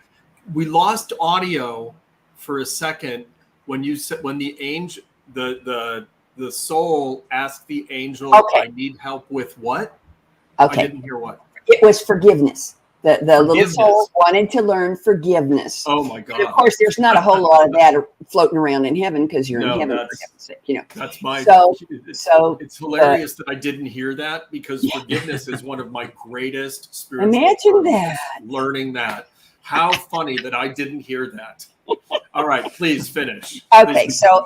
We lost audio for a second when you said, when the angel, the soul asked the angel, I need help with what? Okay. I didn't hear what. It was forgiveness. The little soul wanted to learn forgiveness. Oh my God. And of course, there's not a whole lot of that floating around in heaven because you're in heaven, for heaven's sake, you know. That's my, so it's hilarious that I didn't hear that, because forgiveness is one of my greatest spiritual imagine that. learning that. How funny that I didn't hear that. All right, please finish. Okay, so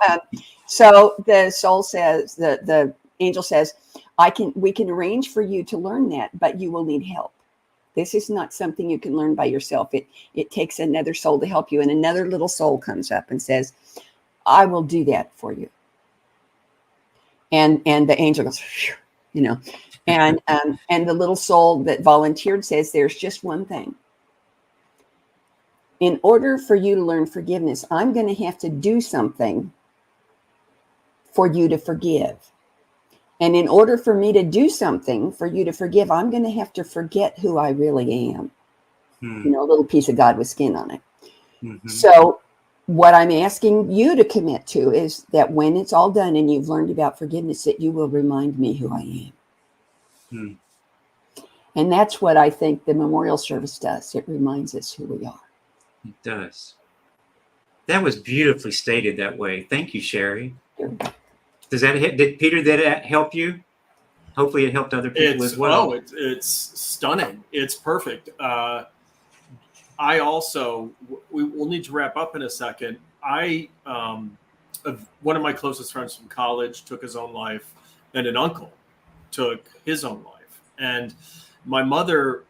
the soul says, the angel says, we can arrange for you to learn that, but you will need help. This is not something you can learn by yourself. It takes another soul to help you. And another little soul comes up and says, I will do that for you. And the angel goes, phew, you know, and the little soul that volunteered says, there's just one thing. In order for you to learn forgiveness, I'm going to have to do something for you to forgive. And in order for me to do something for you to forgive, I'm going to have to forget who I really am. You know, a little piece of God with skin on it. Mm-hmm. So what I'm asking you to commit to is that when it's all done and you've learned about forgiveness, that you will remind me who I am. And that's what I think the memorial service does. It reminds us who we are. It does. That was beautifully stated that way. Thank you, Sharri. Does that did Peter, did that help you? Hopefully it helped other people as well. Oh, it's stunning. It's perfect. I also, we'll need to wrap up in a second. One of my closest friends from college took his own life, and an uncle took his own life. And my mother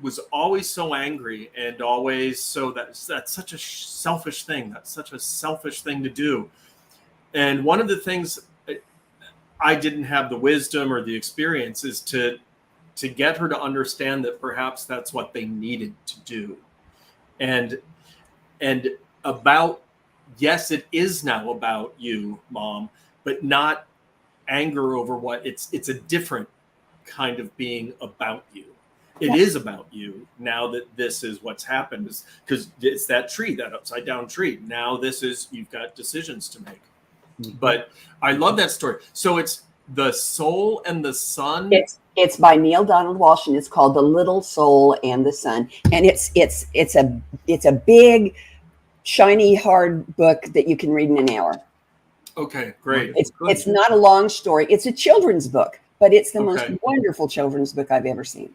was always so angry, and always so that's such a selfish thing. That's such a selfish thing to do. And one of the things I didn't have the wisdom or the experience is to get her to understand that perhaps that's what they needed to do. And about, yes, it is now about you, Mom, but not anger over what it's a different kind of being about you. It is about you now that this is what's happened, because it's that tree, that upside down tree. Now you've got decisions to make. But I love that story. So it's The Soul and the Sun. It's by Neale Donald Walsch, and it's called The Little Soul and the Sun. And it's a big, shiny, hard book that you can read in an hour. Okay, great. It's not a long story. It's a children's book, but it's the most wonderful children's book I've ever seen.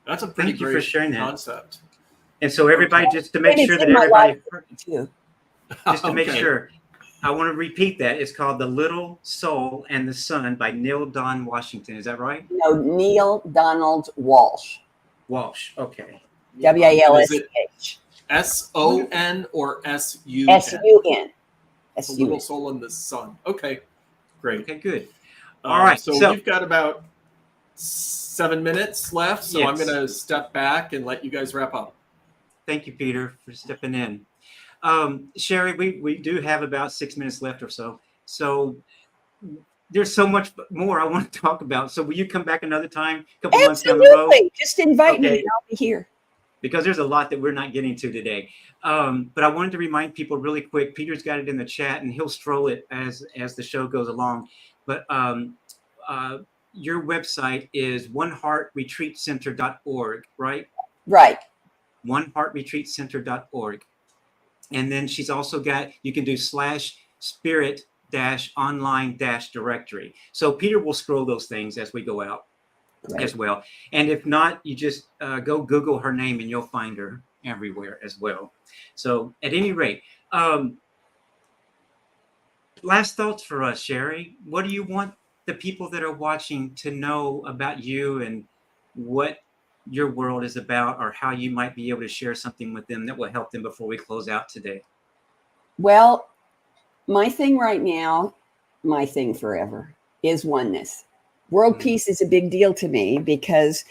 That's a pretty great for sharing concept. And so everybody, just to make sure that everybody, just to make sure, I want to repeat that. It's called The Little Soul and the Sun by Neale Don Washington. Is that right? No, Neale Donald Walsch. Walsh. Okay. W-A-L-S-H. S-O-N or S-U-N? S-U-N. The Little Soul and the Sun. Okay, great. Okay, good. All right. So we've got about 7 minutes left. So I'm going to step back and let you guys wrap up. Thank you, Peter, for stepping in. Sharri, we do have about 6 minutes left or so. So there's so much more I want to talk about. So will you come back another time, a couple months down the road? Absolutely. Just invite me and I'll be here. Because there's a lot that we're not getting to today. But I wanted to remind people really quick, Peter's got it in the chat and he'll stroll it as the show goes along. But your website is oneheartretreatcenter.org, right? Right. oneheartretreatcenter.org. And then she's also got, you can do /spirit-online-directory. So Peter will scroll those things as we go out as well. And if not, you just go Google her name and you'll find her everywhere as well. So at any rate, last thoughts for us, Sharri. What do you want the people that are watching to know about you and what your world is about, or how you might be able to share something with them that will help them before we close out today? Well, my thing right now, my thing forever, is oneness. World peace is a big deal to me because,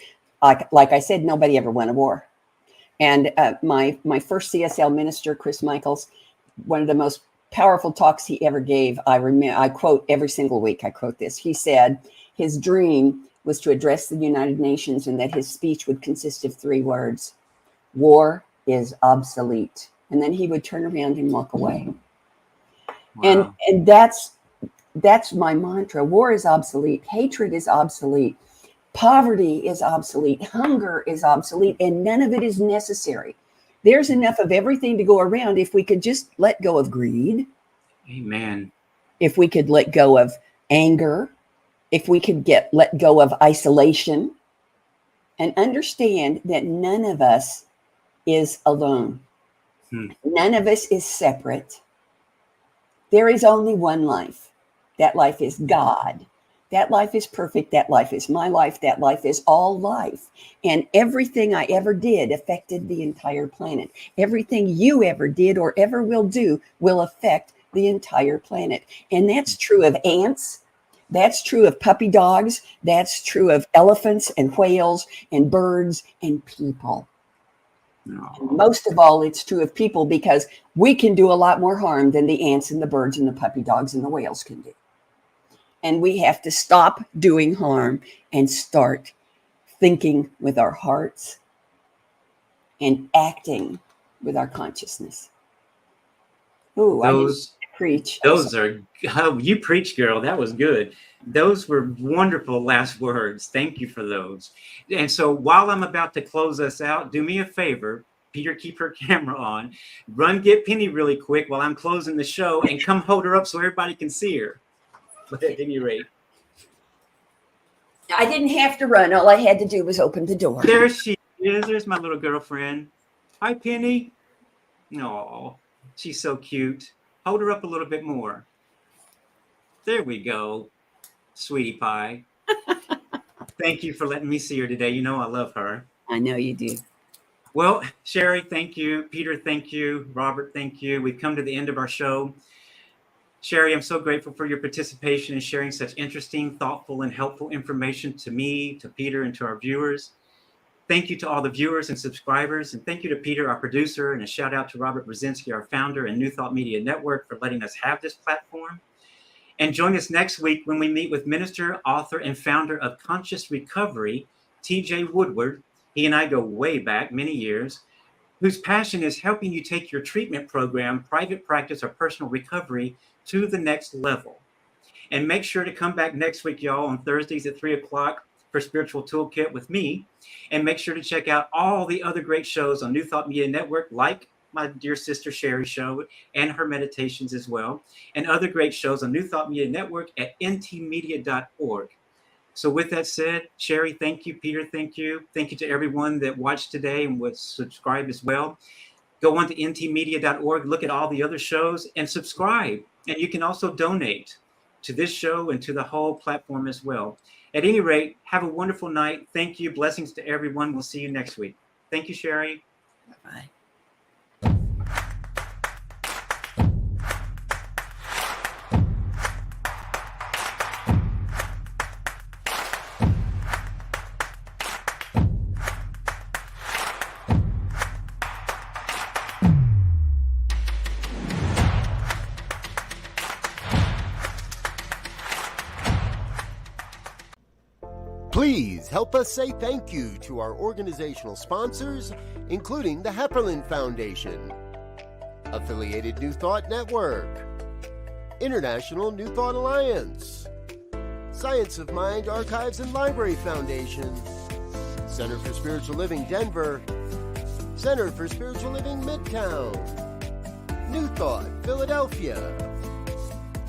like I said, nobody ever won a war. And my first CSL minister, Chris Michaels, one of the most powerful talks he ever gave, I quote every single week, I quote this. He said his dream was to address the United Nations and that his speech would consist of 3 words: war is obsolete. And then he would turn around and walk away. Wow. And that's my mantra. War is obsolete. Hatred is obsolete. Poverty is obsolete. Hunger is obsolete, and none of it is necessary. There's enough of everything to go around if we could just let go of greed. Amen. If we could let go of anger, if we could let go of isolation, and understand that none of us is alone. None of us is separate. There is only one life. That life is God. That life is perfect. That life is my life. That life is all life. And everything I ever did affected the entire planet. Everything you ever did or ever will do will affect the entire planet. And that's true of ants. That's true of puppy dogs. That's true of elephants and whales and birds and people. And most of all, it's true of people, because we can do a lot more harm than the ants and the birds and the puppy dogs and the whales can do. And we have to stop doing harm and start thinking with our hearts and acting with our consciousness. Ooh, I didn't preach. Those are, oh, you preach, girl. That was good. Those were wonderful last words. Thank you for those. And so while I'm about to close us out, do me a favor, Peter, keep her camera on. Run, get Penny really quick while I'm closing the show, and come hold her up so everybody can see her. At any rate, I didn't have to run. All I had to do was open the door. There she is. There's my little girlfriend. Hi, Penny. Oh, she's so cute. Hold her up a little bit more. There we go. Sweetie pie. Thank you for letting me see her today. You know I love her. I know you do. Well, Sharri, thank you. Peter, thank you. Robert, thank you. We've come to the end of our show. Sharri, I'm so grateful for your participation and sharing such interesting, thoughtful, and helpful information to me, to Peter, and to our viewers. Thank you to all the viewers and subscribers, and thank you to Peter, our producer, and a shout out to Robert Brzezinski, our founder, and New Thought Media Network, for letting us have this platform. And join us next week when we meet with minister, author, and founder of Conscious Recovery, TJ Woodward. He and I go way back, many years, whose passion is helping you take your treatment program, private practice, or personal recovery to the next level. And make sure to come back next week, y'all, on Thursdays at 3 o'clock for Spiritual Toolkit with me. And make sure to check out all the other great shows on New Thought Media Network, like my dear sister Sharri show and her meditations as well, and other great shows on New Thought Media Network at ntmedia.org. So with that said, Sharri, thank you. Peter, thank you. Thank you to everyone that watched today and was subscribed as well. Go on to ntmedia.org, look at all the other shows, and subscribe. And you can also donate to this show and to the whole platform as well. At any rate, have a wonderful night. Thank you. Blessings to everyone. We'll see you next week. Thank you, Sharri. Bye. Please help us say thank you to our organizational sponsors, including the Hepperlin Foundation, Affiliated New Thought Network, International New Thought Alliance, Science of Mind Archives and Library Foundation, Center for Spiritual Living Denver, Center for Spiritual Living Midtown, New Thought Philadelphia,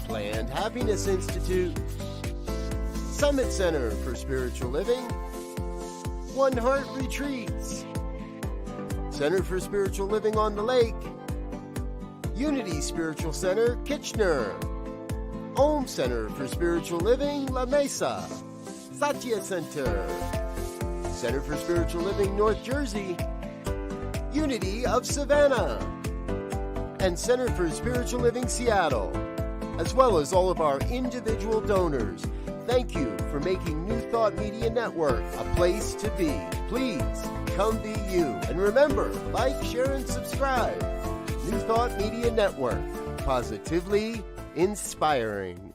Planned Happiness Institute, Summit Center for Spiritual Living, One Heart Retreats, Center for Spiritual Living on the Lake, Unity Spiritual Center, Kitchener, Om Center for Spiritual Living, La Mesa, Satya Center, Center for Spiritual Living, North Jersey, Unity of Savannah, and Center for Spiritual Living, Seattle, as well as all of our individual donors. Thank you for making New Thought Media Network a place to be. Please come be you. And remember, like, share, and subscribe. New Thought Media Network, positively inspiring.